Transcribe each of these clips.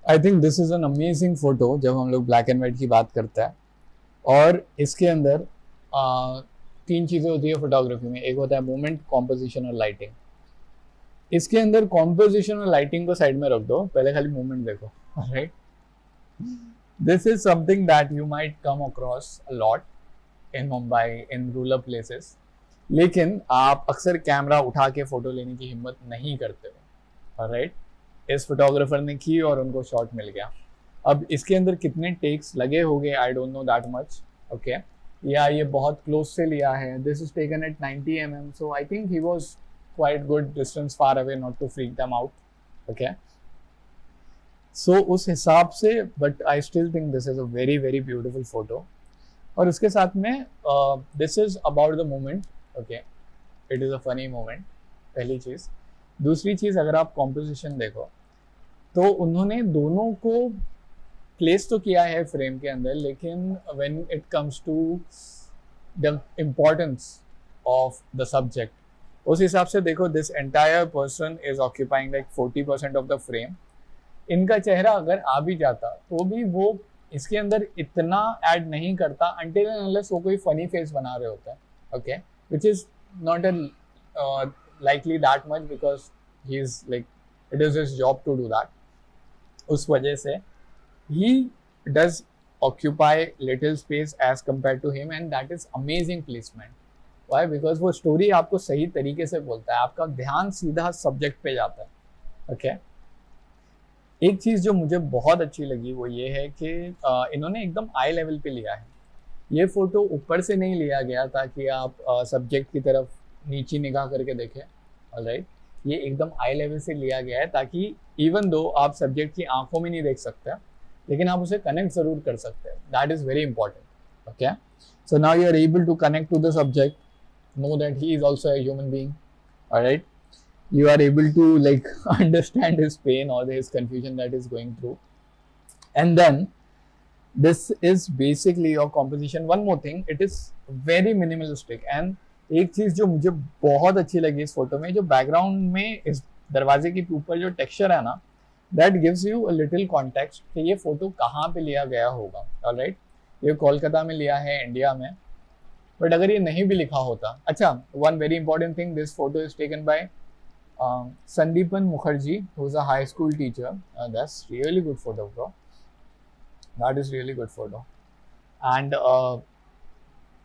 I think this is an amazing photo जब हम लोग ब्लैक एंड व्हाइट की बात करते हैं। और इसके अंदर तीन चीज़ें होती है फोटोग्राफी में। एक होता है मूवमेंट, कॉम्पोजिशन और लाइटिंग। इसके अंदर कॉम्पोजिशन और लाइटिंग को साइड में रख दो, पहले खाली मूवमेंट देखो। Right, this is something that you might come across a lot in Mumbai, in rural places, लेकिन आप अक्सर कैमरा उठा के फोटो लेने की हिम्मत नहीं करते हो। राइट, इस फोटोग्राफर ने की और उनको शॉट मिल गया। अब इसके अंदर कितने टेक्स लगे होंगे I don't know that much. Okay, या ये बहुत क्लोज से लिया है। This is taken at 90 mm, so I think he was quite good distance far away not to freak them out. Okay, so उस हिसाब से, but I still think this is a very very beautiful photo. और उसके साथ में this is about the moment. Okay, it is a funny moment, पहली चीज़। दूसरी चीज़, अगर आप कॉम्पोजिशन देखो तो उन्होंने दोनों को प्लेस तो किया है फ्रेम के अंदर, लेकिन when it comes to the importance of the subject, उस हिसाब से देखो, this entire person is occupying like 40% of the frame. इनका चेहरा अगर आ भी जाता तो भी वो इसके अंदर इतना ऐड नहीं करता अनटिल एंड अनलेस वो कोई फनी फेस बना रहे होते हैं। Okay, which is not a likely that much because he is like, it is his job to do that. उस वजह से he does occupy little space as compared to him, and that is amazing placement. Why? Because वो story आपको सही तरीके से बोलता है, आपका ध्यान सीधा सब्जेक्ट पे जाता है। Okay okay? एक चीज़ जो मुझे बहुत अच्छी लगी वो ये है कि इन्होंने एकदम आई लेवल पे लिया है। ये फोटो ऊपर से नहीं लिया गया ताकि आप सब्जेक्ट की तरफ नीची निगाह करके देखें। ऑलराइट, ये एकदम आई लेवल से लिया गया है ताकि इवन दो आप सब्जेक्ट की आंखों में नहीं देख सकते, लेकिन आप उसे कनेक्ट जरूर कर सकते हैं। That is very important. Okay, so now you are able to connect to the subject, know that he is also a human being. Alright, you are able to like understand his pain or his confusion that is going through. And then this is basically your composition. One more thing, it is very minimalistic. And एक चीज जो मुझे बहुत अच्छी लगी इस photo में, जो बैकग्राउंड में इस दरवाजे के ऊपर जो टेक्सचर है ना, that gives you a little context कि ये फोटो कहाँ पे लिया गया होगा। ऑलराइट, ये कोलकाता में लिया है, इंडिया में। बट अगर ये नहीं भी लिखा होता, अच्छा, one very important thing, this photo is taken by Sandeepan Mukherjee, who's a high school teacher. That's really good photo, bro. That is really good photo, and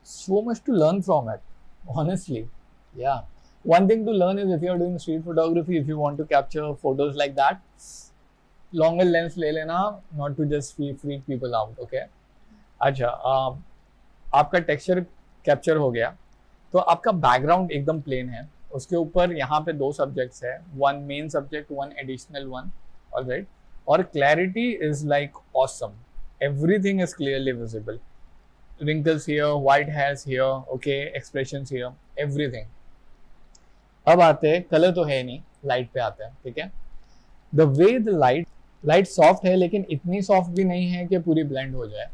so much to learn from it. Honestly, yeah. One thing to learn is if you are doing street photography, if you want to capture photos like that, longer lens ले लेना, not to just freak people out. Okay. अच्छा, आपका texture capture हो गया तो आपका background एकदम plane है। उसके ऊपर यहाँ पे दो सब्जेक्ट्स है, one main subject, one additional one. Alright, और clarity is like awesome, everything is clearly visible, wrinkles here, white hairs here, okay, expressions here, everything. अब आते हैं, कलर तो है नहीं, लाइट पे आते हैं। ठीक है, the way the light soft है, लेकिन इतनी सॉफ्ट भी नहीं है कि पूरी ब्लेंड हो जाए,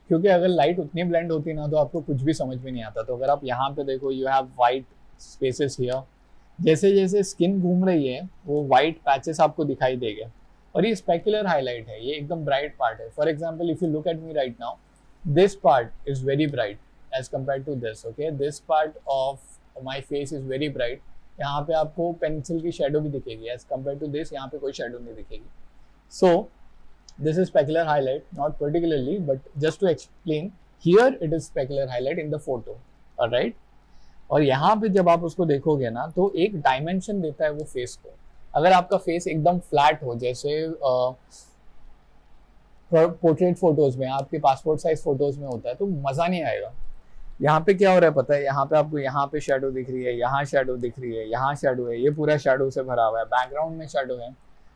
क्योंकि अगर लाइट उतनी ब्लेंड होती ना तो आपको कुछ भी समझ में नहीं आता। तो अगर आप यहाँ पे देखो, you have white spaces here, जैसे जैसे स्किन घूम रही है वो वाइट पैचेस आपको दिखाई देंगे। और ये स्पेकुलर हाईलाइट है, ये एकदम ब्राइट पार्ट है। For example, if you look at me right now, this part is very bright as compared to this. Okay, this part of my face is very bright. यहाँ पे आपको pencil की shadow भी दिखेगी, as compared to this यहाँ पे कोई shadow नहीं दिखेगी। So this is specular highlight, not particularly, but just to explain, here it is specular highlight in the photo. Alright, और यहाँ पे जब आप उसको देखोगे ना तो एक डायमेंशन देता है वो फेस को। अगर आपका फेस एकदम फ्लैट हो, जैसे पोर्ट्रेट फोटोज में, आपके पासपोर्ट साइज फोटोज में होता है, तो मजा नहीं आएगा। यहाँ पे क्या हो रहा है पता है, यहाँ पे आपको यहाँ पे शेडो दिख रही है, यहाँ शेडो दिख रही है, यहाँ शेडो है, ये पूरा शेडो से भरा हुआ है, बैकग्राउंड में शेडो है,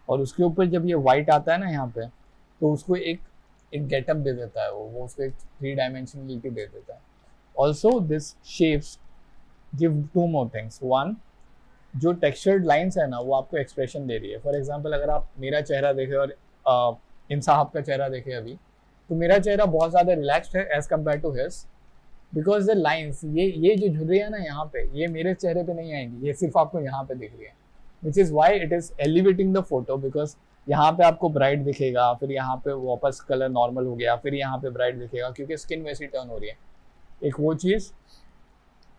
और उसके ऊपर जब ये व्हाइट आता है ना यहाँ पे, तो उसको एक गेटअप दे देता है, वो उसको एक 3 डायमेंशनलिटी दे देता है। Also this shapes give 2 more things. One, जो टेक्सचर्ड लाइन्स है ना वो आपको एक्सप्रेशन दे रही है। फॉर एग्जाम्पल, अगर आप मेरा चेहरा देखें और इन साहब का चेहरा देखे अभी, तो मेरा चेहरा बहुत ज़्यादा रिलैक्स्ड है as compared to his, because the lines, ये जो झुर्री है ना यहाँ पे, ये मेरे चेहरे पे नहीं आएंगी, ये सिर्फ आपको यहाँ पे दिख रही है, which is why it is elevating the photo, because यहाँ पे आपको ब्राइट दिखेगा, फिर यहाँ पे वापस कलर नॉर्मल हो गया, फिर यहाँ पे ब्राइट दिखेगा क्योंकि स्किन वैसी टर्न हो रही है। एक वो चीज़,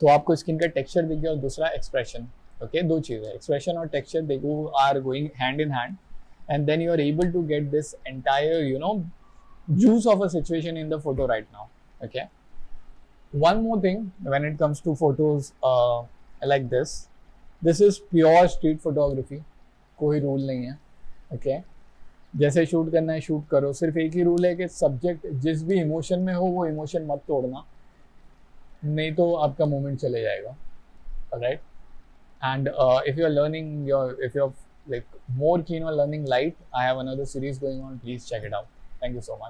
तो आपको स्किन का टेक्सचर दिख गया, और दूसरा एक्सप्रेशन। ओके, दो चीज़ है, एक्सप्रेशन और टेक्सचर, देखो are going hand in hand, and then you are able to get this entire, you know, juice of a situation in the photo right now. Okay, one more thing when it comes to photos like this is pure street photography, कोई rule नहीं है। okay, जैसे shoot करना है shoot करो, सिर्फ एक ही rule है कि सब्जेक्ट जिस भी इमोशन में हो वो इमोशन मत तोड़ना, नहीं तो आपका मोमेंट चले जाएगा। Right, and if you are learning if you're like more keen on learning light, I have another series going on, please check it out. Thank you so much.